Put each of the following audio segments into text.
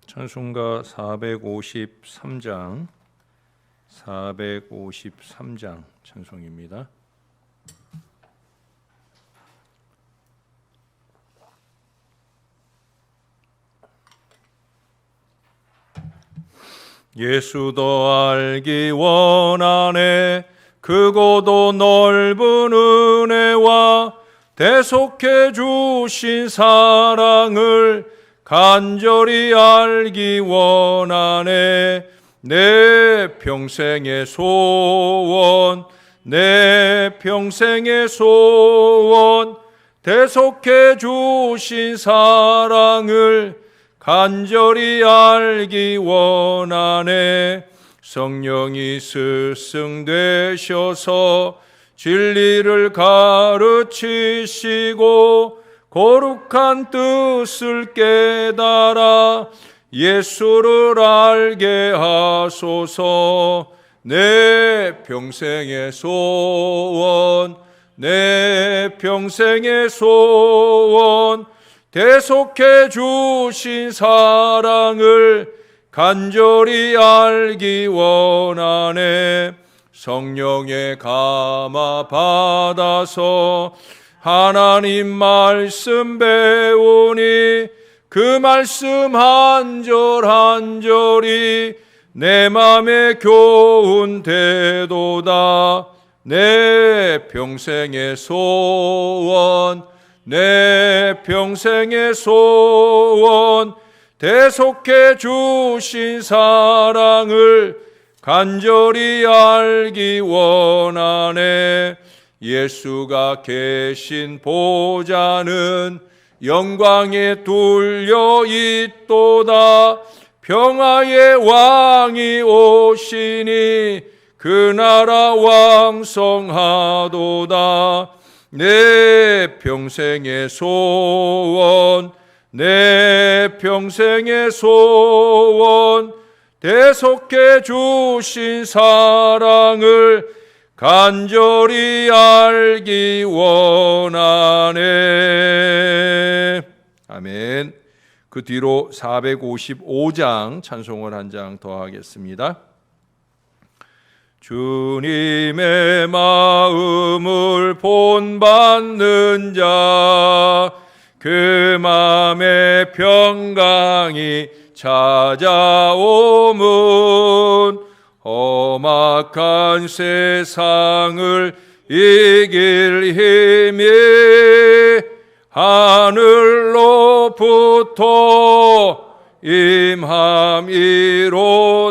찬송가 453장 찬송입니다. 예수 더 알기 원하네. 크고도 넓은 은혜와 대속해 주신 사랑을 간절히 알기 원하네. 내 평생의 소원, 내 평생의 소원, 대속해 주신 사랑을 간절히 알기 원하네. 성령이 스승되셔서 진리를 가르치시고 거룩한 뜻을 깨달아 예수를 알게 하소서. 내 평생의 소원, 내 평생의 소원, 대속해 주신 사랑을 간절히 알기 원하네. 성령의 감화 받아서 하나님 말씀 배우니 그 말씀 한 절 한 절이 내 맘에 교훈 되도다. 내 평생의 소원, 내 평생의 소원, 대속해 주신 사랑을 간절히 알기 원하네. 예수가 계신 보좌는 영광에 둘려 있도다. 평화의 왕이 오시니 그 나라 왕성하도다. 내 평생의 소원, 내 평생의 소원, 대속해 주신 사랑을 간절히 알기 원하네. 아멘. 그 뒤로 455장 찬송을 한 장 더 하겠습니다. 주님의 마음을 본받는 자, 그 맘에 평강이 찾아오문 험악한 세상을 이길 힘이 하늘로부터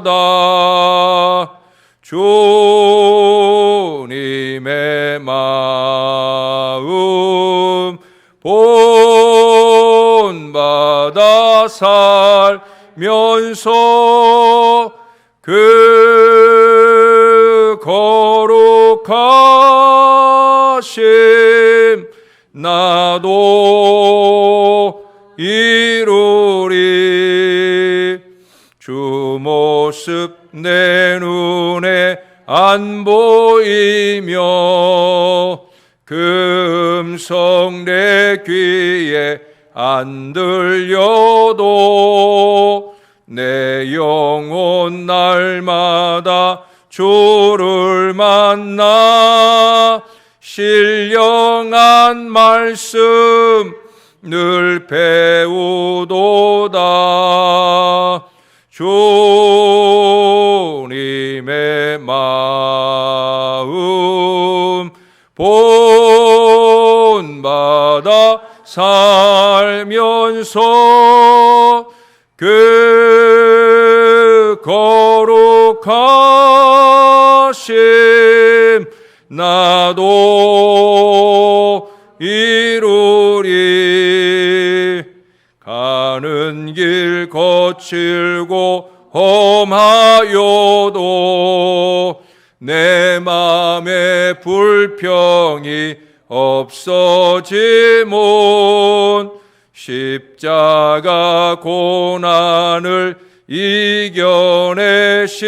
임함이로다. 주님의 마음 본받아 살면서 그 거룩하심 나도 이루리. 주 모습 내 눈에 안 보이며 그 음성 내 귀에 안 들려도 내 영혼 날마다 주를 만나 신령한 말씀 늘 배우도다. 주님의 마음 본받아 살면서 그 거룩하심 나도 이루리. 가는 길 거칠고 험하여도 내 맘에 불평이 없어지문 십자가 고난을 이겨내신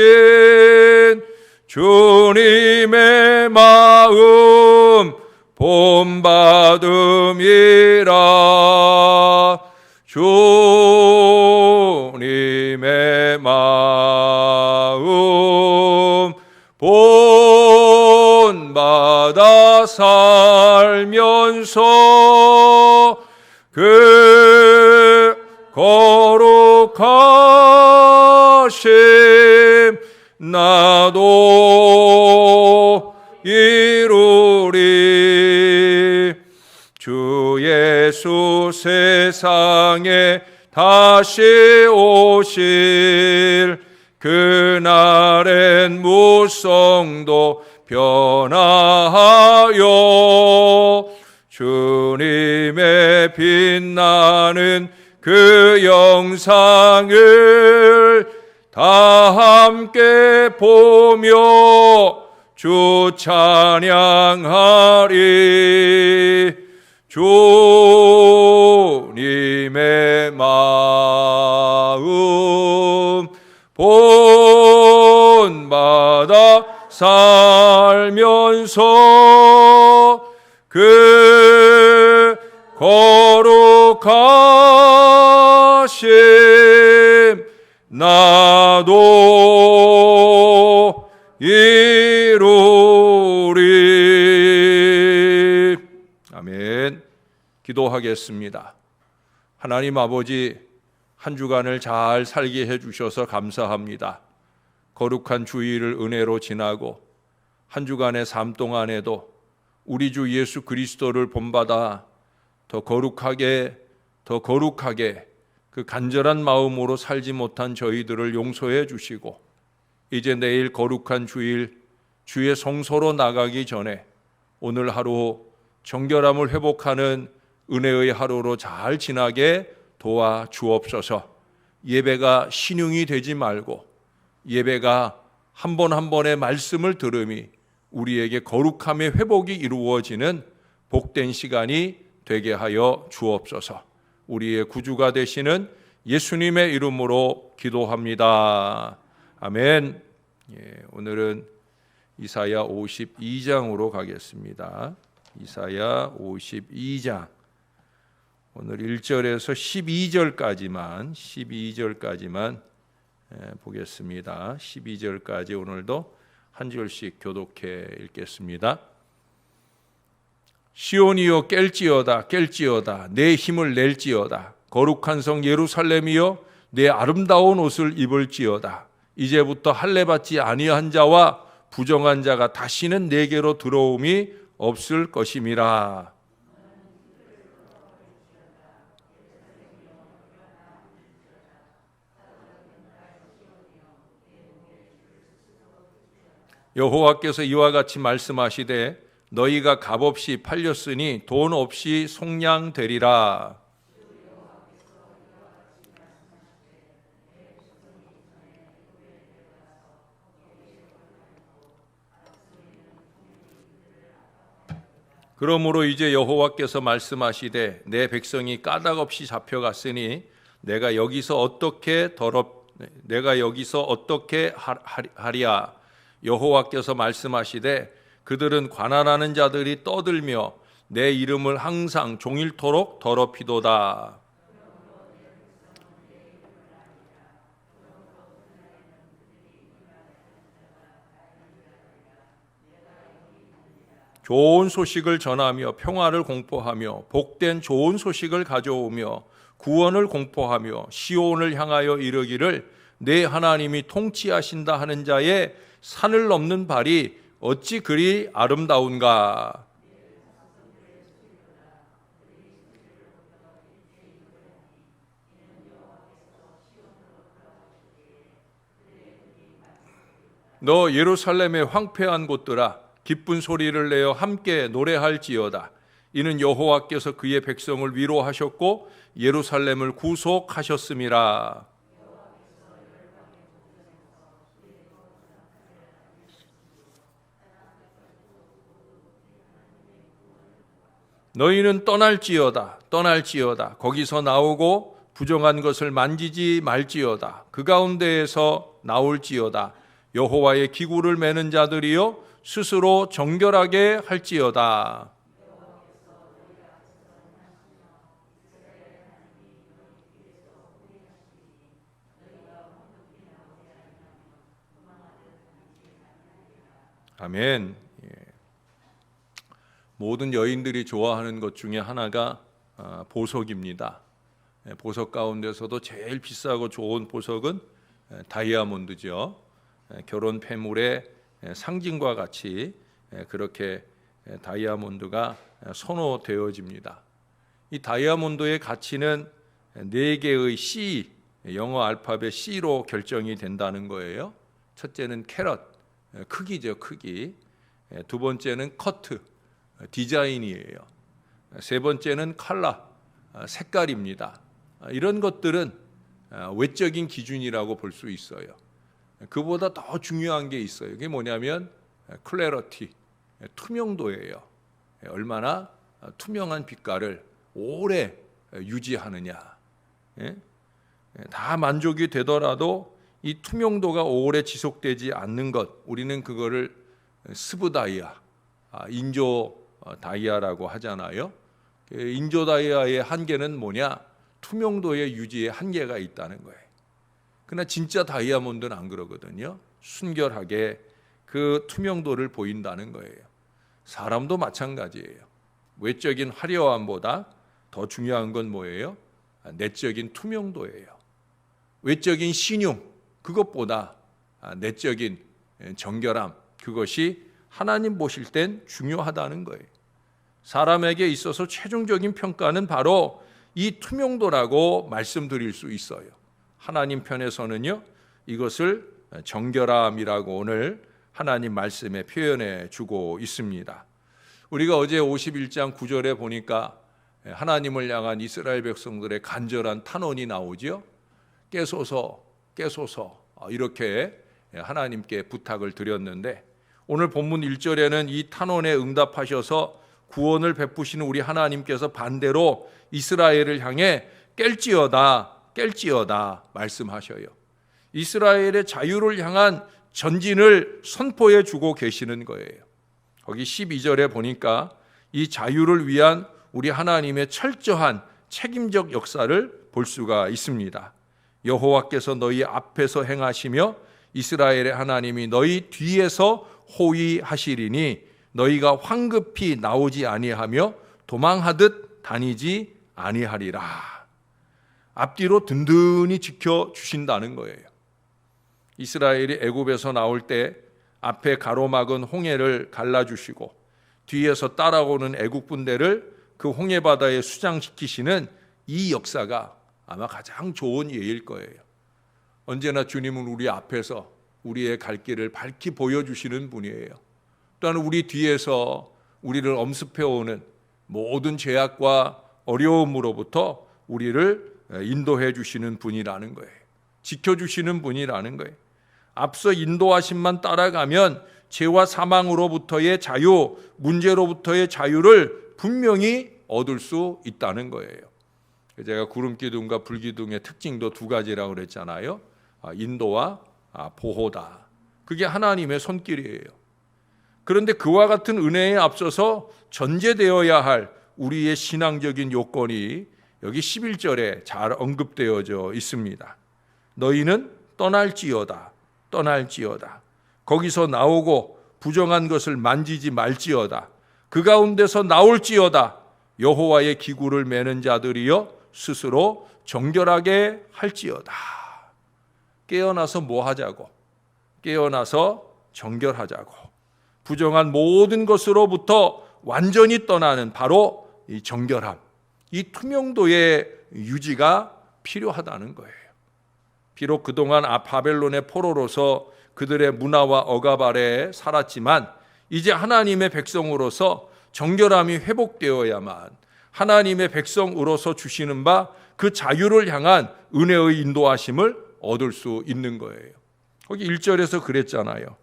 주님의 마음 본받음이라. 주님 살면서 그 거룩하심 나도 이루리. 주 예수 세상에 다시 오실 그날엔 무성도 변화하여 주님의 빛나는 그 영상을 다 함께 보며 주 찬양하리. 주님의 마음 본받아 살면서 그 거룩하심 나도 이루리. 아멘. 기도하겠습니다. 하나님 아버지, 한 주간을 잘 살게 해주셔서 감사합니다. 거룩한 주일을 은혜로 지나고 한 주간의 삶 동안에도 우리 주 예수 그리스도를 본받아 더 거룩하게 그 간절한 마음으로 살지 못한 저희들을 용서해 주시고, 이제 내일 거룩한 주일 주의 성소로 나가기 전에 오늘 하루 정결함을 회복하는 은혜의 하루로 잘 지나게 도와 주옵소서. 예배가 신용이 되지 말고 예배가 한 번 한 번의 말씀을 들음이 우리에게 거룩함의 회복이 이루어지는 복된 시간이 되게 하여 주옵소서. 우리의 구주가 되시는 예수님의 이름으로 기도합니다. 아멘. 오늘은 이사야 52장으로 가겠습니다. 이사야 52장. 오늘 1절에서 12절까지만 보겠습니다. 12절까지 오늘도 한 절씩 교독해 읽겠습니다. 시온이여 깰지어다 내 힘을 낼지어다. 거룩한 성 예루살렘이여 내 아름다운 옷을 입을지어다. 이제부터 할례받지 아니한 자와 부정한 자가 다시는 내게로 들어옴이 없을 것임이라. 여호와께서 이와 같이 말씀하시되 너희가 값없이 팔렸으니 돈 없이 속량되리라. 그러므로 이제 여호와께서 말씀하시되 내 백성이 까닭없이 잡혀갔으니 내가 여기서 어떻게 하랴. 여호와께서 말씀하시되 그들은 관할하는 자들이 떠들며 내 이름을 항상 종일토록 더럽히도다. 좋은 소식을 전하며 평화를 공포하며 복된 좋은 소식을 가져오며 구원을 공포하며 시온을 향하여 이르기를 내 하나님이 통치하신다 하는 자의 산을 넘는 발이 어찌 그리 아름다운가. 너 예루살렘의 황폐한 곳들아 기쁜 소리를 내어 함께 노래할지어다. 이는 여호와께서 그의 백성을 위로하셨고 예루살렘을 구속하셨음이라. 너희는 떠날지어다 거기서 나오고 부정한 것을 만지지 말지어다. 그 가운데에서 나올지어다. 여호와의 기구를 매는 자들이여 스스로 정결하게 할지어다. 아멘. 모든 여인들이 좋아하는 것 중에 하나가 보석입니다. 보석 가운데서도 제일 비싸고 좋은 보석은 다이아몬드죠. 결혼 폐물의 상징과 같이 그렇게 다이아몬드가 선호되어집니다. 이 다이아몬드의 가치는 4개의 C, 영어 알파벳 C로 결정이 된다는 거예요. 첫째는 캐럿, 크기죠, 크기. 두 번째는 커트, 디자인이에요. 세 번째는 컬러, 색깔입니다. 이런 것들은 외적인 기준이라고 볼 수 있어요. 그보다 더 중요한 게 있어요. 그게 뭐냐면 클래리티, 투명도예요. 얼마나 투명한 빛깔을 오래 유지하느냐. 다 만족이 되더라도 이 투명도가 오래 지속되지 않는 것, 우리는 그거를 스브 다이아, 인조 다이아라고 하잖아요. 인조 다이아의 한계는 뭐냐? 투명도의 유지에 한계가 있다는 거예요. 그러나 진짜 다이아몬드는 안 그러거든요. 순결하게 그 투명도를 보인다는 거예요. 사람도 마찬가지예요. 외적인 화려함보다 더 중요한 건 뭐예요? 내적인 투명도예요. 외적인 신용, 그것보다 내적인 정결함, 그것이 하나님 보실 땐 중요하다는 거예요. 사람에게 있어서 최종적인 평가는 바로 이 투명도라고 말씀드릴 수 있어요. 하나님 편에서는요, 이것을 정결함이라고 오늘 하나님 말씀에 표현해 주고 있습니다. 우리가 어제 51장 9절에 보니까 하나님을 향한 이스라엘 백성들의 간절한 탄원이 나오죠. 깨소서, 깨소서, 이렇게 하나님께 부탁을 드렸는데, 오늘 본문 1절에는 이 탄원에 응답하셔서 구원을 베푸시는 우리 하나님께서 반대로 이스라엘을 향해 깰지어다, 깰지어다 말씀하셔요. 이스라엘의 자유를 향한 전진을 선포해 주고 계시는 거예요. 거기 12절에 보니까 이 자유를 위한 우리 하나님의 철저한 책임적 역사를 볼 수가 있습니다. 여호와께서 너희 앞에서 행하시며 이스라엘의 하나님이 너희 뒤에서 호위하시리니 너희가 황급히 나오지 아니하며 도망하듯 다니지 아니하리라. 앞뒤로 든든히 지켜주신다는 거예요. 이스라엘이 애굽에서 나올 때 앞에 가로막은 홍해를 갈라주시고 뒤에서 따라오는 애국 군대를 그 홍해 바다에 수장시키시는 이 역사가 아마 가장 좋은 예일 거예요. 언제나 주님은 우리 앞에서 우리의 갈 길을 밝히 보여주시는 분이에요. 또한 우리 뒤에서 우리를 엄습해오는 모든 죄악과 어려움으로부터 우리를 인도해 주시는 분이라는 거예요. 지켜주시는 분이라는 거예요. 앞서 인도하심만 따라가면 죄와 사망으로부터의 자유, 문제로부터의 자유를 분명히 얻을 수 있다는 거예요. 제가 구름기둥과 불기둥의 특징도 두 가지라고 그랬잖아요. 인도와 보호다. 그게 하나님의 손길이에요. 그런데 그와 같은 은혜에 앞서서 전제되어야 할 우리의 신앙적인 요건이 여기 11절에 잘 언급되어져 있습니다. 너희는 떠날지어다, 떠날지어다. 거기서 나오고 부정한 것을 만지지 말지어다. 그 가운데서 나올지어다. 여호와의 기구를 매는 자들이여 스스로 정결하게 할지어다. 깨어나서 뭐 하자고? 깨어나서 정결하자고. 부정한 모든 것으로부터 완전히 떠나는 바로 이 정결함, 이 투명도의 유지가 필요하다는 거예요. 비록 그동안 바벨론의 포로로서 그들의 문화와 억압 아래에 살았지만 이제 하나님의 백성으로서 정결함이 회복되어야만 하나님의 백성으로서 주시는 바 그 자유를 향한 은혜의 인도하심을 얻을 수 있는 거예요. 거기 1절에서 그랬잖아요.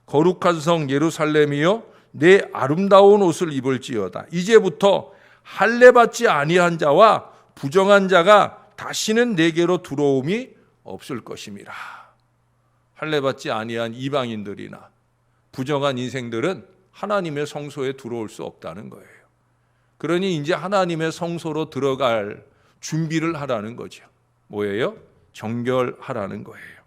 거룩한 성 예루살렘이여 내 아름다운 옷을 입을지어다. 이제부터 할례받지 아니한 자와 부정한 자가 다시는 내게로 들어옴이 없을 것임이라. 할례받지 아니한 이방인들이나 부정한 인생들은 하나님의 성소에 들어올 수 없다는 거예요. 그러니 이제 하나님의 성소로 들어갈 준비를 하라는 거죠. 뭐예요? 정결하라는 거예요.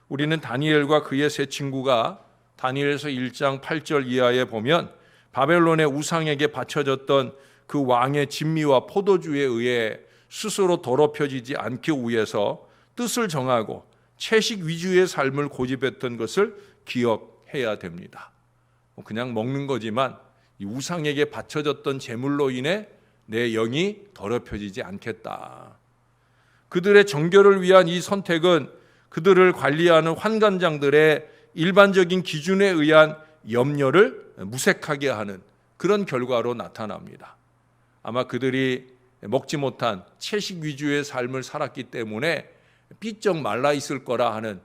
우리는 다니엘과 그의 세 친구가 다니엘서 1장 8절 이하에 보면 바벨론의 우상에게 바쳐졌던 그 왕의 진미와 포도주에 의해 스스로 더럽혀지지 않기 위해서 뜻을 정하고 채식 위주의 삶을 고집했던 것을 기억해야 됩니다. 그냥 먹는 거지만 이 우상에게 바쳐졌던 제물로 인해 내 영이 더럽혀지지 않겠다. 그들의 정결을 위한 이 선택은 그들을 관리하는 환관장들의 일반적인 기준에 의한 염려를 무색하게 하는 그런 결과로 나타납니다. 아마 그들이 먹지 못한 채식 위주의 삶을 살았기 때문에 삐쩍 말라 있을 거라 하는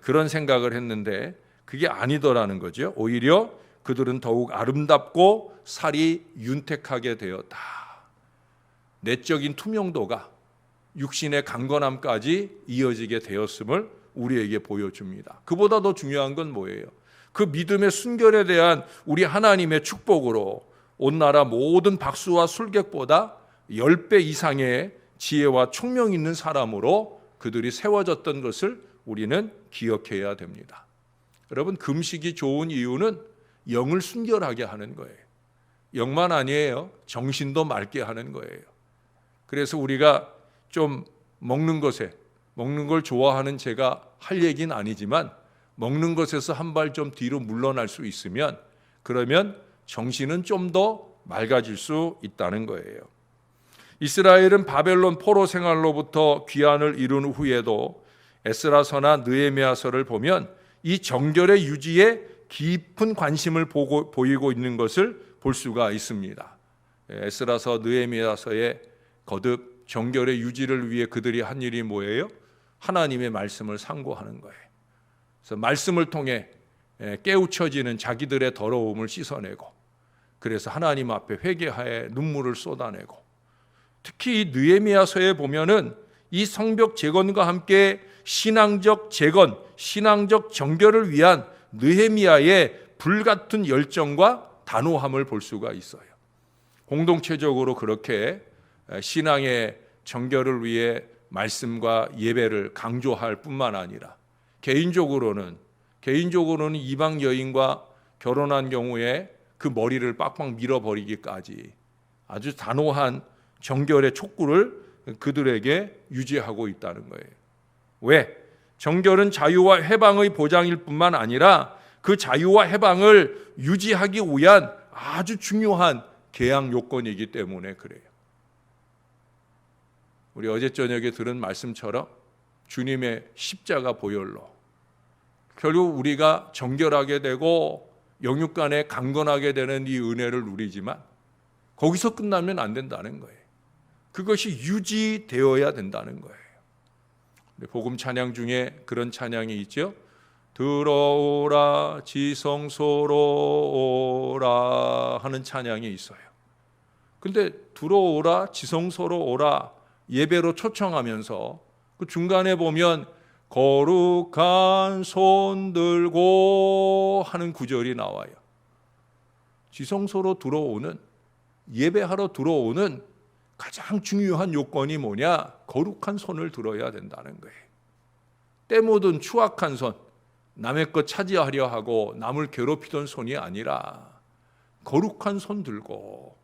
그런 생각을 했는데 그게 아니더라는 거죠. 오히려 그들은 더욱 아름답고 살이 윤택하게 되었다. 내적인 투명도가 육신의 강건함까지 이어지게 되었음을 우리에게 보여줍니다. 그보다 더 중요한 건 뭐예요? 그 믿음의 순결에 대한 우리 하나님의 축복으로 온 나라 모든 박수와 술객보다 10배 이상의 지혜와 총명 있는 사람으로 그들이 세워졌던 것을 우리는 기억해야 됩니다. 여러분, 금식이 좋은 이유는 영을 순결하게 하는 거예요. 영만 아니에요. 정신도 맑게 하는 거예요. 그래서 우리가 좀 먹는 걸 좋아하는 제가 할 얘기는 아니지만 먹는 것에서 한 발 좀 뒤로 물러날 수 있으면 그러면 정신은 좀 더 맑아질 수 있다는 거예요. 이스라엘은 바벨론 포로 생활로부터 귀환을 이룬 후에도 에스라서나 느헤미야서를 보면 이 정결의 유지에 깊은 관심을 보이고 있는 것을 볼 수가 있습니다. 에스라서, 느헤미야서에 거듭 정결의 유지를 위해 그들이 한 일이 뭐예요? 하나님의 말씀을 상고하는 거예요. 그래서 말씀을 통해 깨우쳐지는 자기들의 더러움을 씻어내고, 그래서 하나님 앞에 회개하여 눈물을 쏟아내고, 특히 이 느헤미야서에 보면은 이 성벽 재건과 함께 신앙적 재건, 신앙적 정결을 위한 느헤미야의 불같은 열정과 단호함을 볼 수가 있어요. 공동체적으로 그렇게 신앙의 정결을 위해 말씀과 예배를 강조할 뿐만 아니라 개인적으로는 이방 여인과 결혼한 경우에 그 머리를 빡빡 밀어버리기까지 아주 단호한 정결의 촉구를 그들에게 유지하고 있다는 거예요. 왜? 정결은 자유와 해방의 보장일 뿐만 아니라 그 자유와 해방을 유지하기 위한 아주 중요한 계약 요건이기 때문에 그래요. 우리 어제 저녁에 들은 말씀처럼 주님의 십자가 보혈로 결국 우리가 정결하게 되고 영육간에 강건하게 되는 이 은혜를 누리지만 거기서 끝나면 안 된다는 거예요. 그것이 유지되어야 된다는 거예요. 복음 찬양 중에 그런 찬양이 있죠. 들어오라 지성소로 오라 하는 찬양이 있어요. 근데 들어오라 지성소로 오라 예배로 초청하면서 그 중간에 보면 거룩한 손 들고 하는 구절이 나와요. 지성소로 들어오는, 예배하러 들어오는 가장 중요한 요건이 뭐냐? 거룩한 손을 들어야 된다는 거예요. 때 묻은 추악한 손, 남의 것 차지하려 하고 남을 괴롭히던 손이 아니라 거룩한 손 들고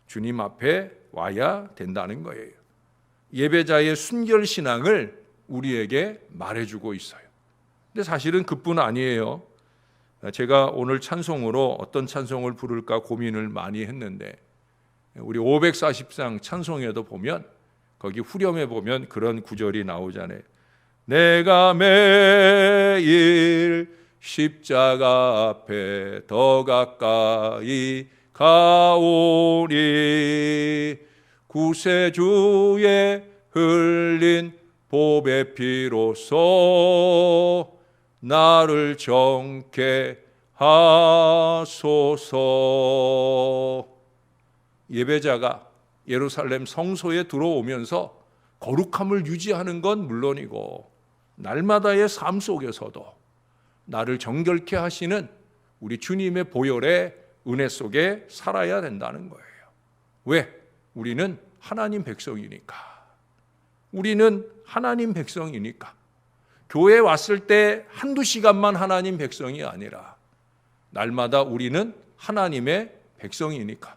주님 앞에 와야 된다는 거예요. 예배자의 순결 신앙을 우리에게 말해주고 있어요. 근데 사실은 그뿐 아니에요. 제가 오늘 찬송으로 어떤 찬송을 부를까 고민을 많이 했는데 우리 540장 찬송에도 보면 거기 후렴에 보면 그런 구절이 나오잖아요. 내가 매일 십자가 앞에 더 가까이 가오니 구세주의 흘린 보배 피로써 나를 정케 하소서. 예배자가 예루살렘 성소에 들어오면서 거룩함을 유지하는 건 물론이고 날마다의 삶 속에서도 나를 정결케 하시는 우리 주님의 보혈의 은혜 속에 살아야 된다는 거예요. 왜? 우리는 하나님 백성이니까. 우리는 하나님 백성이니까. 교회에 왔을 때 한두 시간만 하나님 백성이 아니라 날마다 우리는 하나님의 백성이니까.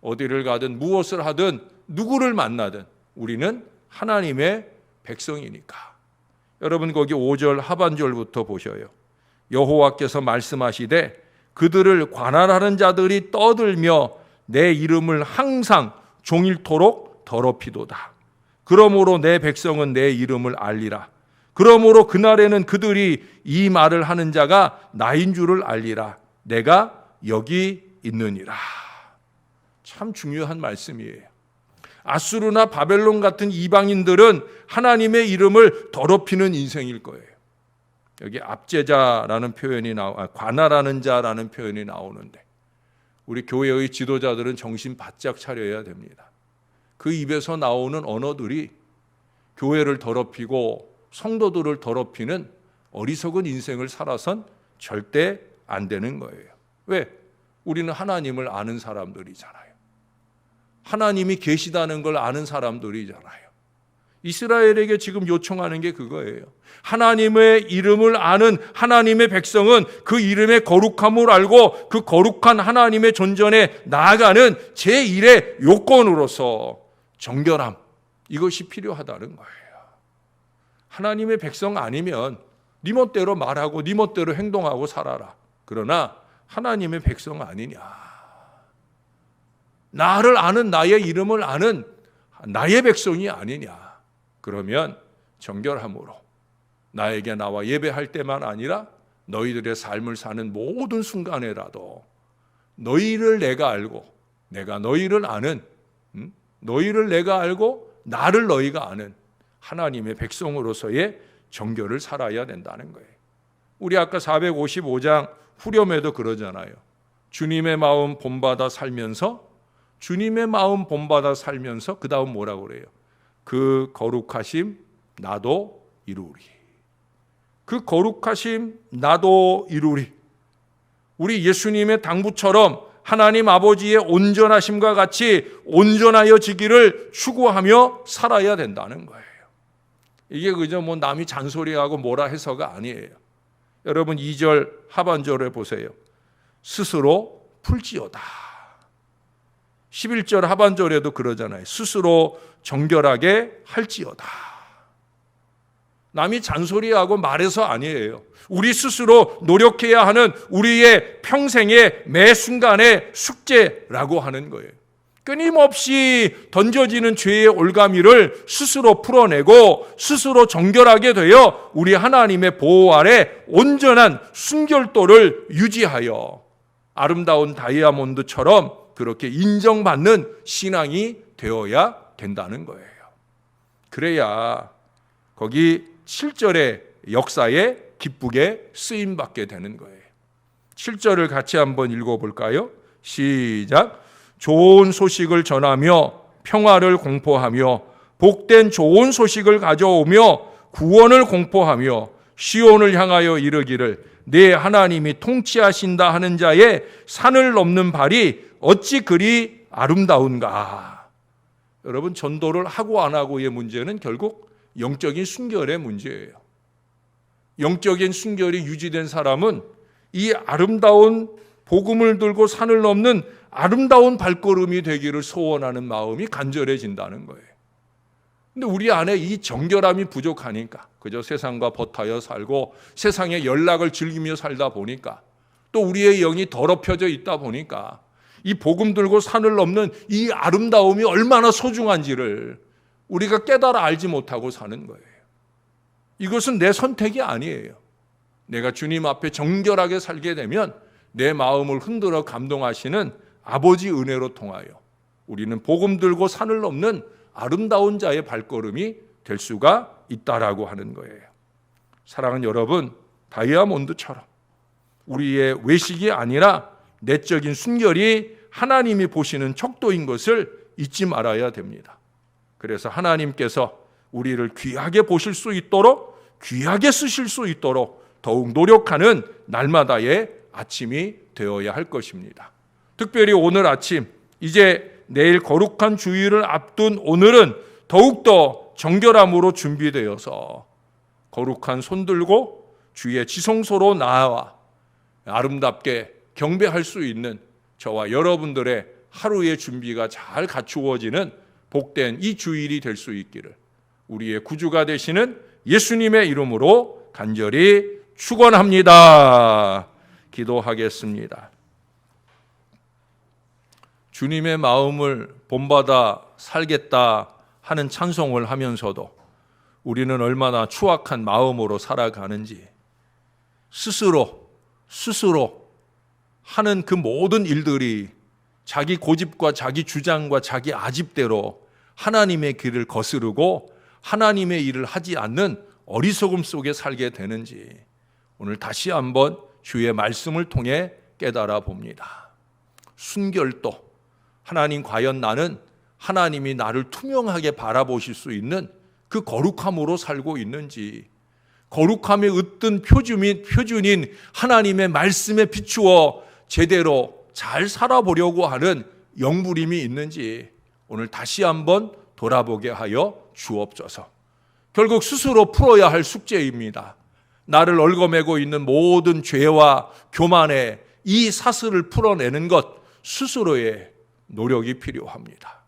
어디를 가든 무엇을 하든 누구를 만나든 우리는 하나님의 백성이니까. 여러분 거기 5절 하반절부터 보셔요. 여호와께서 말씀하시되 그들을 관할하는 자들이 떠들며 내 이름을 항상 종일토록 더럽히도다. 그러므로 내 백성은 내 이름을 알리라. 그러므로 그날에는 그들이 이 말을 하는 자가 나인 줄을 알리라. 내가 여기 있느니라. 참 중요한 말씀이에요. 아수르나 바벨론 같은 이방인들은 하나님의 이름을 더럽히는 인생일 거예요. 여기 압제자라는 표현이 관할하는 자라는 표현이 나오는데 우리 교회의 지도자들은 정신 바짝 차려야 됩니다. 그 입에서 나오는 언어들이 교회를 더럽히고 성도들을 더럽히는 어리석은 인생을 살아선 절대 안 되는 거예요. 왜? 우리는 하나님을 아는 사람들이잖아요. 하나님이 계시다는 걸 아는 사람들이잖아요. 이스라엘에게 지금 요청하는 게 그거예요. 하나님의 이름을 아는 하나님의 백성은 그 이름의 거룩함을 알고 그 거룩한 하나님의 존전에 나아가는 제1의 요건으로서 정결함, 이것이 필요하다는 거예요. 하나님의 백성 아니면 네 멋대로 말하고 네 멋대로 행동하고 살아라. 그러나 하나님의 백성 아니냐, 나를 아는, 나의 이름을 아는 나의 백성이 아니냐, 그러면 정결함으로 나에게 나와 예배할 때만 아니라 너희들의 삶을 사는 모든 순간에라도 너희를 내가 알고 내가 너희를 아는, 너희를 내가 알고 나를 너희가 아는 하나님의 백성으로서의 정결을 살아야 된다는 거예요. 우리 아까 455장 후렴에도 그러잖아요. 주님의 마음 본받아 살면서, 주님의 마음 본받아 살면서 그 다음 뭐라고 그래요? 그 거룩하심 나도 이루리. 그 거룩하심 나도 이루리. 우리 예수님의 당부처럼 하나님 아버지의 온전하심과 같이 온전하여지기를 추구하며 살아야 된다는 거예요. 이게 그저 뭐 남이 잔소리하고 뭐라 해서가 아니에요. 여러분 2절 하반절에 보세요. 스스로 풀지어다. 11절 하반절에도 그러잖아요. 스스로 정결하게 할지어다. 남이 잔소리하고 말해서 아니에요. 우리 스스로 노력해야 하는 우리의 평생의 매 순간의 숙제라고 하는 거예요. 끊임없이 던져지는 죄의 올가미를 스스로 풀어내고 스스로 정결하게 되어 우리 하나님의 보호 아래 온전한 순결도를 유지하여 아름다운 다이아몬드처럼 그렇게 인정받는 신앙이 되어야 된다는 거예요. 그래야 거기 7절의 역사에 기쁘게 쓰임받게 되는 거예요. 7절을 같이 한번 읽어볼까요? 시작. 좋은 소식을 전하며 평화를 공포하며 복된 좋은 소식을 가져오며 구원을 공포하며 시온을 향하여 이르기를 내 하나님이 통치하신다 하는 자의 산을 넘는 발이 어찌 그리 아름다운가. 여러분 전도를 하고 안 하고의 문제는 결국 영적인 순결의 문제예요. 영적인 순결이 유지된 사람은 이 아름다운 복음을 들고 산을 넘는 아름다운 발걸음이 되기를 소원하는 마음이 간절해진다는 거예요. 근데 우리 안에 이 정결함이 부족하니까 그저 세상과 버타여 살고 세상의 연락을 즐기며 살다 보니까 또 우리의 영이 더럽혀져 있다 보니까 이 복음 들고 산을 넘는 이 아름다움이 얼마나 소중한지를 우리가 깨달아 알지 못하고 사는 거예요. 이것은 내 선택이 아니에요. 내가 주님 앞에 정결하게 살게 되면 내 마음을 흔들어 감동하시는 아버지 은혜로 통하여 우리는 복음 들고 산을 넘는 아름다운 자의 발걸음이 될 수가 있다라고 하는 거예요. 사랑하는 여러분, 다이아몬드처럼 우리의 외식이 아니라 내적인 순결이 하나님이 보시는 척도인 것을 잊지 말아야 됩니다. 그래서 하나님께서 우리를 귀하게 보실 수 있도록, 귀하게 쓰실 수 있도록 더욱 노력하는 날마다의 아침이 되어야 할 것입니다. 특별히 오늘 아침, 이제 내일 거룩한 주일을 앞둔 오늘은 더욱더 정결함으로 준비되어서 거룩한 손 들고 주의 지성소로 나아와 아름답게 경배할 수 있는 저와 여러분들의 하루의 준비가 잘 갖추어지는 복된 이 주일이 될 수 있기를 우리의 구주가 되시는 예수님의 이름으로 간절히 축원합니다. 기도하겠습니다. 주님의 마음을 본받아 살겠다 하는 찬송을 하면서도 우리는 얼마나 추악한 마음으로 살아가는지 스스로 하는 그 모든 일들이 자기 고집과 자기 주장과 자기 아집대로 하나님의 길을 거스르고 하나님의 일을 하지 않는 어리석음 속에 살게 되는지 오늘 다시 한번 주의 말씀을 통해 깨달아 봅니다. 순결도 하나님 과연 나는 하나님이 나를 투명하게 바라보실 수 있는 그 거룩함으로 살고 있는지 거룩함에 으뜸 표준인 하나님의 말씀에 비추어 제대로 잘 살아보려고 하는 영부림이 있는지 오늘 다시 한번 돌아보게 하여 주옵소서. 결국 스스로 풀어야 할 숙제입니다. 나를 얽어매고 있는 모든 죄와 교만의 이 사슬을 풀어내는 것 스스로의 노력이 필요합니다.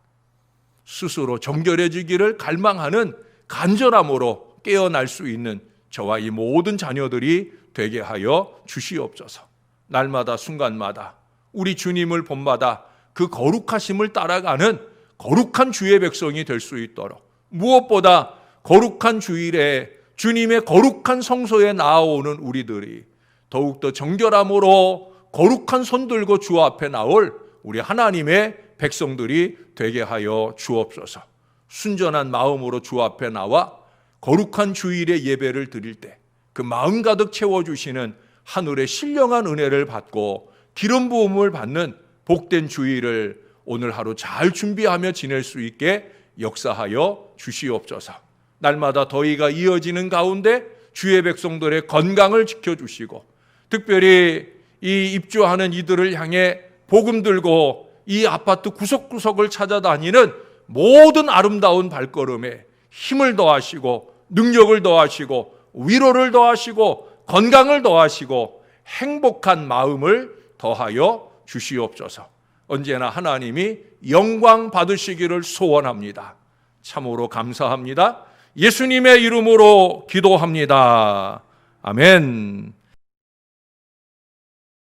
스스로 정결해지기를 갈망하는 간절함으로 깨어날 수 있는 저와 이 모든 자녀들이 되게 하여 주시옵소서. 날마다 순간마다 우리 주님을 본받아 그 거룩하심을 따라가는 거룩한 주의 백성이 될 수 있도록 무엇보다 거룩한 주일에 주님의 거룩한 성소에 나아오는 우리들이 더욱더 정결함으로 거룩한 손 들고 주 앞에 나올 우리 하나님의 백성들이 되게 하여 주옵소서. 순전한 마음으로 주 앞에 나와 거룩한 주일의 예배를 드릴 때 그 마음 가득 채워주시는 하늘의 신령한 은혜를 받고 기름 부음을 받는 복된 주일을 오늘 하루 잘 준비하며 지낼 수 있게 역사하여 주시옵소서. 날마다 더위가 이어지는 가운데 주의 백성들의 건강을 지켜주시고 특별히 이 입주하는 이들을 향해 복음 들고 이 아파트 구석구석을 찾아다니는 모든 아름다운 발걸음에 힘을 더하시고 능력을 더하시고 위로를 더하시고 건강을 더하시고 행복한 마음을 더하여 주시옵소서. 언제나 하나님이 영광 받으시기를 소원합니다. 참으로 감사합니다. 예수님의 이름으로 기도합니다. 아멘.